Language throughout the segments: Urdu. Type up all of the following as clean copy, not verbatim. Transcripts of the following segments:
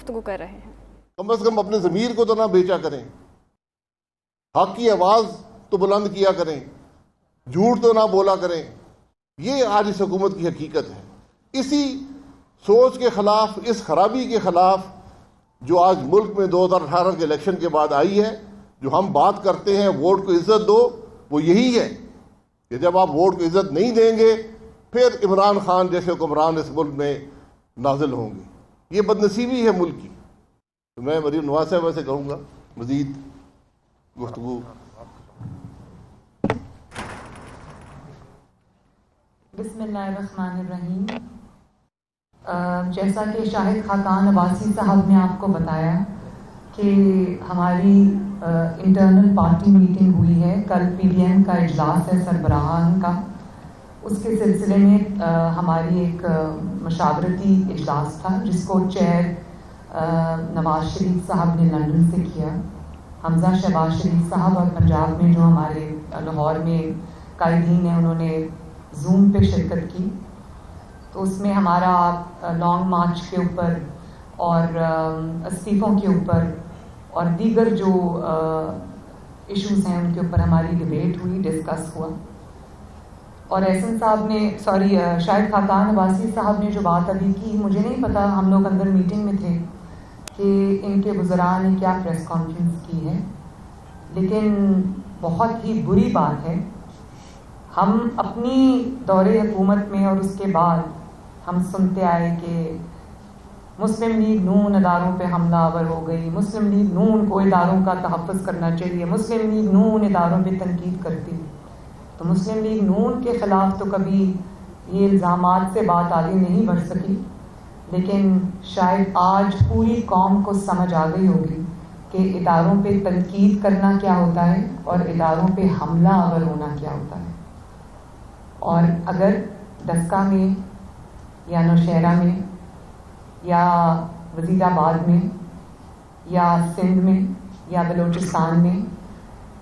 گفتگو کر رہے ہیں۔ کم از کم اپنے ضمیر کو تو نہ بیچا کریں، حق کی آواز تو بلند کیا کریں، جھوٹ تو نہ بولا کریں۔ یہ آج اس حکومت کی حقیقت ہے۔ اسی سوچ کے خلاف، اس خرابی کے خلاف جو آج ملک میں 2018 کے الیکشن کے بعد آئی ہے، جو ہم بات کرتے ہیں ووٹ کو عزت دو، وہ یہی ہے کہ جب آپ ووٹ کو عزت نہیں دیں گے پھر عمران خان جیسے حکمران اس ملک میں نازل ہوں گے۔ یہ بدنصیبی ہے ملک کی۔ تو میں مریم نواز صاحبہ سے کہوں گا مزید گفتگو۔ بسم اللہ الرحمن الرحیم۔ جیسا کہ شاہد خاقان عباسی صاحب نے آپ کو بتایا کہ ہماری انٹرنل پارٹی میٹنگ ہوئی ہے، کل پی ڈی ایم کا اجلاس ہے سربراہان کا، اس کے سلسلے میں ہماری ایک مشاورتی اجلاس تھا جس کو چیئر نواز شریف صاحب نے لندن سے کیا۔ حمزہ شہباز شریف صاحب اور پنجاب میں جو ہمارے لاہور میں قائدین ہیں انہوں نے زوم پہ شرکت کی۔ تو اس میں ہمارا لانگ مارچ کے اوپر اور استعفوں کے اوپر اور دیگر جو ایشوز ہیں ان کے اوپر ہماری ڈبیٹ ہوئی، ڈسکس ہوا۔ اور احسن صاحب نے شاہد خاقان عباسی صاحب نے جو بات ابھی کی، مجھے نہیں پتا، ہم لوگ اندر میٹنگ میں تھے کہ ان کے وزراء نے کیا پریس کانفرنس کی ہے، لیکن بہت ہی بری بات ہے۔ ہم اپنی دور حکومت میں اور اس کے بعد ہم سنتے آئے کہ مسلم لیگ نون اداروں پہ حملہ آور ہو گئی، مسلم لیگ نون کو اداروں کا تحفظ کرنا چاہیے، مسلم لیگ نون اداروں پہ تنقید کرتی۔ تو مسلم لیگ نون کے خلاف تو کبھی یہ الزامات سے بات آگے نہیں بڑھ سکی، لیکن شاید آج پوری قوم کو سمجھ آ گئی ہوگی کہ اداروں پہ تنقید کرنا کیا ہوتا ہے اور اداروں پہ حملہ آور ہونا کیا ہوتا ہے۔ اور اگر ڈسکا میں یا نوشہرہ میں یا وزیر آباد میں یا سندھ میں یا بلوچستان میں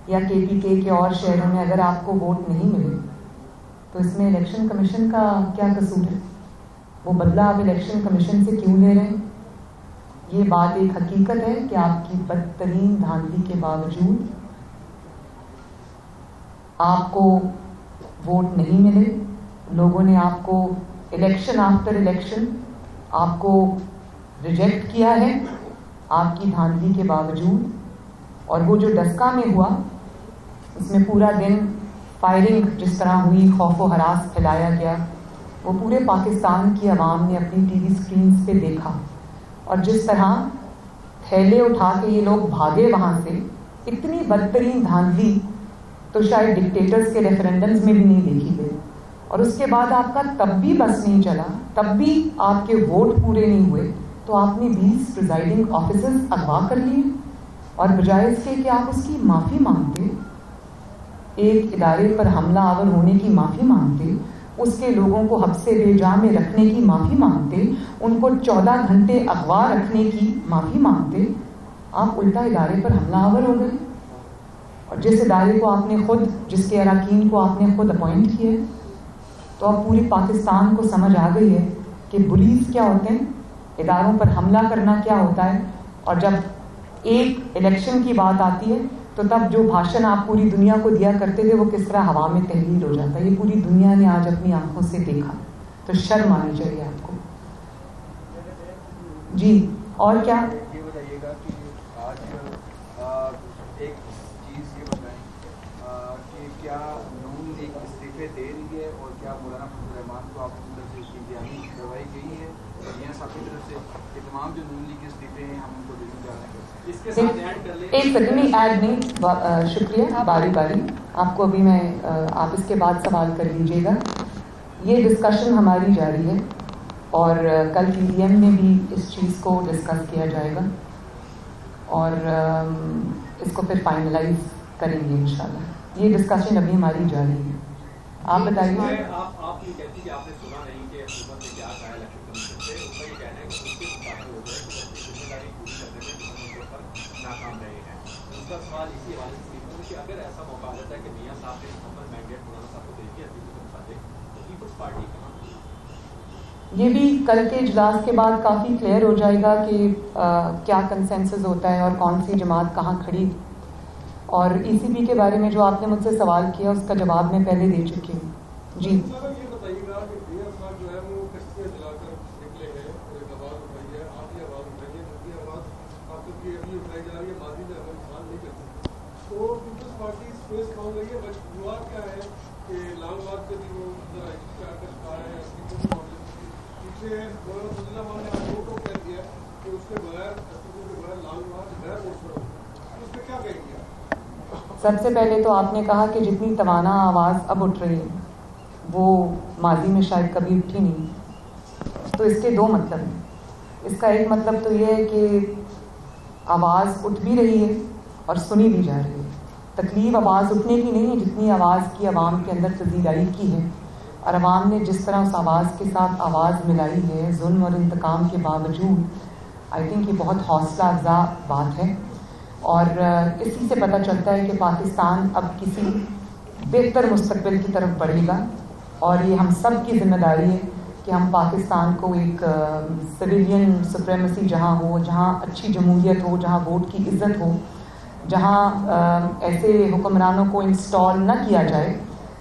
یا کے پی کے اور شہروں میں اگر آپ کو ووٹ نہیں ملے تو اس میں الیکشن کمیشن کا کیا قصور ہے؟ وہ بدلہ آپ الیکشن کمیشن سے کیوں لے رہے ہیں؟ یہ بات ایک حقیقت ہے کہ آپ کی بدترین دھاندلی کے باوجود آپ کو ووٹ نہیں ملے، لوگوں نے آپ کو الیکشن آفٹر الیکشن آپ کو ریجیکٹ کیا ہے آپ کی دھاندلی کے باوجود۔ اور وہ جو ڈسکا میں ہوا اس میں پورا دن فائرنگ جس طرح ہوئی، خوف و ہراس پھیلایا گیا، وہ پورے پاکستان کی عوام نے اپنی ٹی وی سکرینز پہ دیکھا۔ اور جس طرح تھیلے اٹھا کے یہ لوگ بھاگے وہاں سے، اتنی بدترین دھاندلی تو شاید ڈکٹیٹرز کے ریفرینڈمز میں بھی نہیں دیکھی گئی۔ اور اس کے بعد آپ کا تب بھی بس نہیں چلا، تب بھی آپ کے ووٹ پورے نہیں ہوئے، تو آپ نے 20 پریزائڈنگ آفیسرز اغوا کر لیے، اور بجائے اس کے کہ آپ اس کی معافی مانگتے، ایک ادارے پر حملہ آور ہونے کی معافی مانگتے، اس کے لوگوں کو حبس بے جا میں رکھنے کی معافی مانگتے، ان کو 14 گھنٹے اغوا رکھنے کی معافی مانگتے، آپ الٹا ادارے پر حملہ آور ہو گئے۔ اور جس ادارے کو آپ نے خود، جس کے اراکین کو آپ نے خود اپوائنٹ کیے، تو اب پوری پاکستان کو سمجھ آ گئی ہے کہ پولیس کیا ہوتے ہیں، اداروں پر حملہ کرنا کیا ہوتا ہے۔ اور جب ایک الیکشن کی بات آتی ہے تو تب جو بھاشن آپ پوری دنیا کو دیا کرتے تھے وہ کس طرح ہوا میں تحلیل ہو جاتا ہے، یہ پوری دنیا نے آج اپنی آنکھوں سے دیکھا۔ تو شرم آنی چاہیے آپ کو۔ جی اور کیا؟ یہ بتائیے گا کہ آج ایک چیز یہ بتائیں کہ کیا نون لیگ استعفے دے رہی ہے، اور کیا مولانا فضل الرحمان کو آپ کی طرف سے انتظامی کروائی گئی ہے، اور میاں صاحب کی طرف سے کہ تمام جو نون لیگ کے استعفے ہیں ہم ان کو دینے جا رہے ہیں؟ اس کے ساتھ ایڈ کر لیں، ایک سیکنڈ، نہیں ایڈ نہیں، شکریہ، باری باری آپ کو ابھی میں، آپ اس کے بعد سوال کر لیجیے گا۔ یہ ڈسکشن ہماری جاری ہے اور کل پی ڈی ایم میں بھی اس چیز کو ڈسکس کیا جائے گا اور اس کو پھر فائنلائز کریں گے انشاءاللہ۔ یہ ڈسکشن ابھی ہماری جاری ہے۔ آپ بتائیے۔ آپ یہ کہتی کہ آپ نے سنا نہیں کہ حکومت نے کیا کہا الیکشن کمیشن سے، ان کا یہ کہنا ہے کہ ان کے مطابق ہو گئے کہ اپنی ذمہ داری پوری کرنے میں ہم ان کے اوپر ناکام رہے ہیں۔ ان کا سوال اسی حوالے سے کہ اگر ایسا موقع آتا ہے کہ میاں صاحب نے مکمل مینڈیٹ مولانا صاحب کو دے دیا تو پیپلز پارٹی کہاں؟ یہ بھی کل کے اجلاس کے بعد کافی کلیئر ہو جائے گا کہ کیا کنسنسس ہوتا ہے اور کون سی جماعت کہاں کھڑی. اور ای سی پی کے بارے میں جو آپ نے مجھ سے سوال کیا اس کا جواب میں پہلے دے چکی ہوں. جی یہ بتائیے گا کہ بھیا صاحب جو ہے وہ کشتیاں جلا کر نکلے ہیں اور ایک آواز اٹھائی ہے, آپ یہ آواز اٹھائیے, ان کی آواز آپ کی ابھی اٹھائی جا رہی ہے, ماضی میں ہم انسان نہیں کرتے. تو پیپلز پارٹی اسپیس کھول رہی ہے, بٹ ہوا کیا ہے کہ لانگ مارچ سے بھی وہ کا شکار ہے, پیچھے مولانا فضل اللہ نے آج کو کہہ دیا کہ اس کے بغیر لانگ مارچ غیر موثر ہو, اس میں کیا کہیں گے؟ سب سے پہلے تو آپ نے کہا کہ جتنی توانا آواز اب اٹھ رہی ہے وہ ماضی میں شاید کبھی اٹھی نہیں. تو اس کے دو مطلب ہیں. اس کا ایک مطلب تو یہ ہے کہ آواز اٹھ بھی رہی ہے اور سنی بھی جا رہی ہے. تکلیف آواز اٹھنے کی نہیں ہے جتنی آواز کی عوام کے اندر پذیرائی کی ہے, اور عوام نے جس طرح اس آواز کے ساتھ آواز ملائی ہے ظلم اور انتقام کے باوجود. آئی تھنک یہ بہت حوصلہ افزا بات ہے, اور اسی سے پتہ چلتا ہے کہ پاکستان اب کسی بہتر مستقبل کی طرف بڑھے گا. اور یہ ہم سب کی ذمہ داری ہے کہ ہم پاکستان کو ایک سویلین سپریمیسی جہاں ہو, جہاں اچھی جمہوریت ہو, جہاں ووٹ کی عزت ہو, جہاں ایسے حکمرانوں کو انسٹال نہ کیا جائے,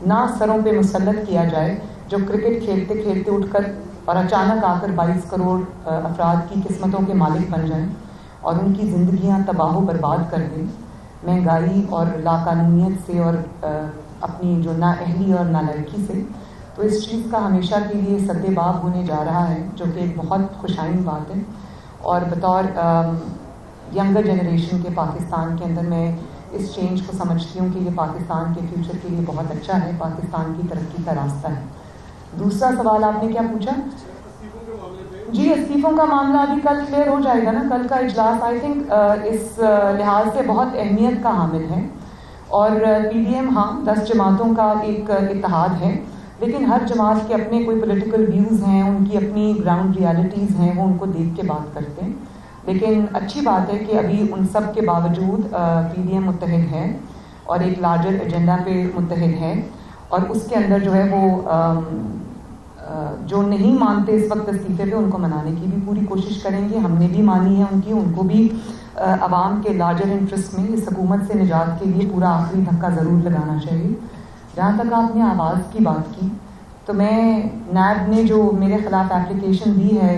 نہ سروں پہ مسلط کیا جائے جو کرکٹ کھیلتے کھیلتے اٹھ کر اور اچانک آ کر 22 کروڑ افراد کی قسمتوں کے مالک بن جائیں اور ان کی زندگیاں تباہ و برباد کر دیں مہنگائی اور لاقانونیت سے اور اپنی جو نااہلی اور نالائقی سے. تو اس چیز کا ہمیشہ کے لیے سد باب ہونے جا رہا ہے, جو کہ ایک بہت خوشائن بات ہے. اور بطور ینگر جنریشن کے پاکستان کے اندر میں اس چینج کو سمجھتی ہوں کہ یہ پاکستان کے فیوچر کے لیے بہت اچھا ہے, پاکستان کی ترقی کا راستہ ہے. دوسرا سوال آپ نے کیا پوچھا؟ جی استعفوں کا معاملہ ابھی کل کلیئر ہو جائے گا نا. کل کا اجلاس آئی تھنک اس لحاظ سے بہت اہمیت کا حامل ہے. اور پی ڈی ایم 10 جماعتوں کا ایک اتحاد ہے, لیکن ہر جماعت کے اپنے کوئی پولیٹیکل ویوز ہیں, ان کی اپنی گراؤنڈ ریالٹیز ہیں, وہ ان کو دیکھ کے بات کرتے ہیں. لیکن اچھی بات ہے کہ ابھی ان سب کے باوجود پی ڈی ایم متحد ہے اور ایک لارجر ایجنڈا پہ متحد ہے. اور اس کے اندر جو ہے وہ جو نہیں مانتے اس وقت استعفے پہ ان کو منانے کی بھی پوری کوشش کریں گے. ہم نے بھی مانی ہے ان کو بھی عوام کے لارجر انٹرسٹ میں اس حکومت سے نجات کے لیے پورا آخری دھکا ضرور لگانا چاہیے. جہاں تک آپ نے آواز کی بات کی, تو میں نیب نے جو میرے خلاف اپلیکیشن دی ہے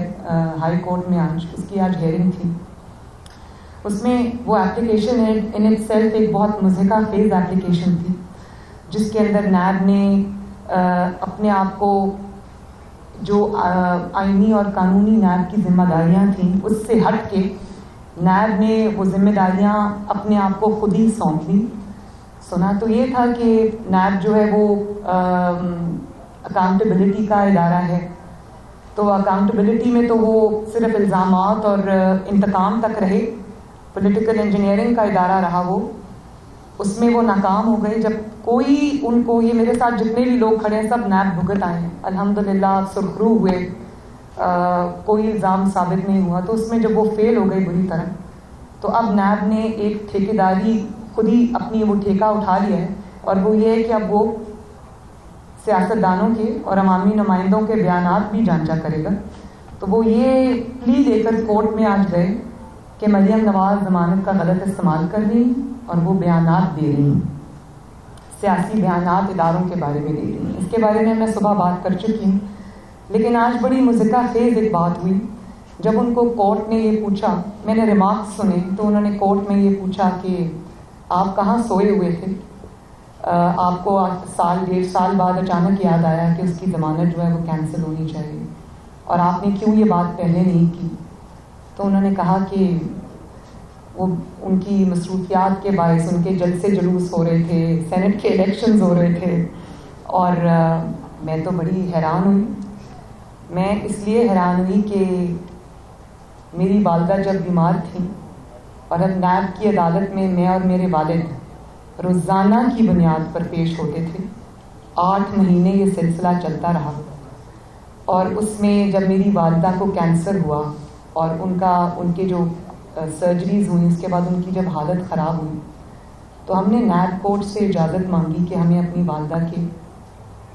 ہائی کورٹ میں, اس کی آج ہیئرنگ تھی. اس میں وہ اپلیکیشن ان اٹ سیلف ایک بہت مضحکہ خیز اپلیکیشن تھی, جس کے اندر نیب نے اپنے آپ کو جو آئینی اور قانونی نیب کی ذمہ داریاں تھیں اس سے ہٹ کے نیب نے وہ ذمہ داریاں اپنے آپ کو خود ہی سونپ لی. سنا تو یہ تھا کہ نیب جو ہے وہ اکاؤنٹیبلٹی کا ادارہ ہے, تو اکاؤنٹیبلٹی میں تو وہ صرف الزامات اور انتقام تک رہے. پولیٹیکل انجینئرنگ کا ادارہ رہا وہ, اس میں وہ ناکام ہو گئے. جب کوئی ان کو, یہ میرے ساتھ جتنے بھی لوگ کھڑے ہیں سب نیب بھگت آئے ہیں الحمدللہ, سرخرو ہوئے, کوئی الزام ثابت نہیں ہوا. تو اس میں جب وہ فیل ہو گئی بری طرح, تو اب نیب نے ایک ٹھیکیداری خود ہی اپنی وہ ٹھیکہ اٹھا لیا ہے, اور وہ یہ ہے کہ اب وہ سیاستدانوں کے اور عوامی نمائندوں کے بیانات بھی جانچا کرے گا. تو وہ یہ پلی لے کر کورٹ میں آج گئے کہ مریم نواز ضمانت کا غلط استعمال کر رہی اور وہ بیانات دے رہی ہیں, سیاسی بیانات اداروں کے بارے میں دے رہی ہیں. اس کے بارے میں صبح بات کر چکی ہوں, لیکن آج بڑی مضحکہ خیز ایک بات ہوئی. جب ان کو کورٹ نے یہ پوچھا, میں نے ریمارکس سنے, تو انہوں نے کورٹ میں یہ پوچھا کہ آپ کہاں سوئے ہوئے تھے, آپ کو 1.5 سال بعد اچانک یاد آیا کہ اس کی ضمانت جو ہے وہ کینسل ہونی چاہیے, اور آپ نے کیوں یہ بات پہلے نہیں کی. تو انہوں نے کہا کہ وہ ان کی مصروفیات کے باعث ان کے جلسے جلوس ہو رہے تھے, سینٹ کے الیکشنز ہو رہے تھے. اور میں تو بڑی حیران ہوئی. میں اس لیے حیران ہوئی کہ میری والدہ جب بیمار تھیں اور اب نیب کی عدالت میں میں اور میرے والد روزانہ کی بنیاد پر پیش ہوتے تھے. 8 مہینے یہ سلسلہ چلتا رہا, اور اس میں جب میری والدہ کو کینسر ہوا اور ان کے جو سرجریز ہوئی, اس کے بعد ان کی جب حالت خراب ہوئی, تو ہم نے نیب کورٹ سے اجازت مانگی کہ ہمیں اپنی والدہ کے